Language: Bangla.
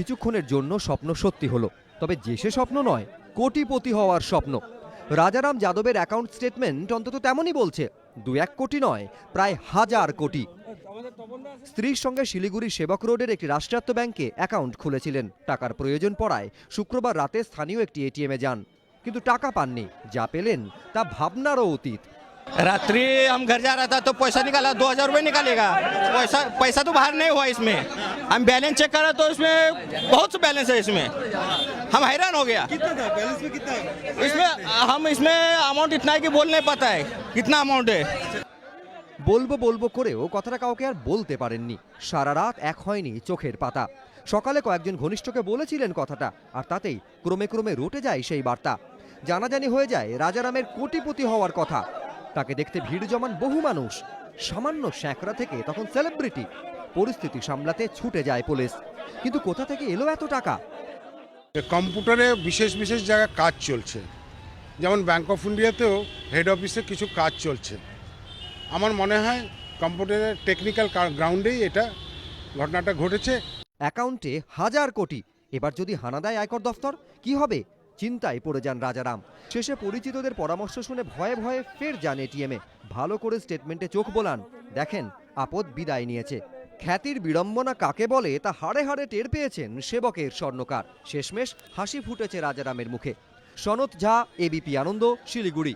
কিছুক্ষণের জন্য স্বপ্ন সত্যি হলো, তবে যে সে স্বপ্ন নয়, কোটিপতি হওয়ার স্বপ্ন। রাজারাম যাদবের অ্যাকাউন্ট স্টেটমেন্ট অন্তত তেমনই বলছে, 2-1 কোটি নয়, প্রায় 1000 কোটি। স্ত্রীর সঙ্গে শিলিগুড়ির সেবক রোডের একটি রাষ্ট্রায়ত্ত ব্যাংকে অ্যাকাউন্ট খুলেছিলেন। টাকার প্রয়োজন পড়ায় শুক্রবার রাতে স্থানীয় একটি এটিএমে যান, কিন্তু টাকা পাননি। যা পেলেন তা ভাবনারও অতীত। रात्रि हम घर जा रहा था तो पैसा निकाला, 2000 रुपये निकालेगा। पैसा तो बाहर नहीं हुआ इसमें। हम बैलेंस चेक करा तो इसमें बहुत सा बैलेंस है इसमें। हम हैरान हो गया। कितना था बैलेंस में, कितना है इसमें अमाउंट इतना है कि बोल नहीं पाता है कितना अमाउंट है। বলবো বলবো করেও কথাটা কাউকে আর বলতে পারেননি। সারা রাত এক হয়নি চোখের পাতা। সকালে কয়েকজন ঘনিষ্ঠকে বলেছিলেন কথাটা, আর তাতেই ক্রমে ক্রমে রটে যায় সেই বার্তা। জানাজানি হয়ে যায় রাজারামের কোটিপতি হওয়ার কথা। তাকে দেখতে ভিড় জমান বহু মানুষ। সামান্য শ্যাকরা থেকে তখন সেলিব্রিটি। পরিস্থিতি সামলাতে ছুটে যায় পুলিশ, কিন্তু কোথা থেকে এলো এত টাকা? কম্পিউটারে বিশেষ বিশেষ জায়গায় কাজ চলছে, যেমন ব্যাংক অফ ইন্ডিয়াতেও হেড অফিসে কিছু কাজ চলছে। আমার মনে হয় কম্পিউটারের টেকনিক্যাল গ্রাউন্ডেই এটা ঘটনাটা ঘটেছে। অ্যাকাউন্টে 1000 কোটি। এবার যদি হানা দেয় আয়কর দফতর, কি হবে? চিন্তায় পড়ে যান রাজারাম। শেষে পরিচিতদের পরামর্শ শুনে ভয়ে ভয়ে ফের যান এটিএমে। ভালো করে স্টেটমেন্টে চোখ বোলান, দেখেন আপদ বিদায় নিয়েছে। খ্যাতির বিড়ম্বনা কাকে বলে তা হাড়ে হাড়ে টের পেয়েছেন সেবকের স্বর্ণকার। শেষমেশ হাসি ফুটেছে রাজারামের মুখে। সনত ঝা, এবিপি আনন্দ, শিলিগুড়ি।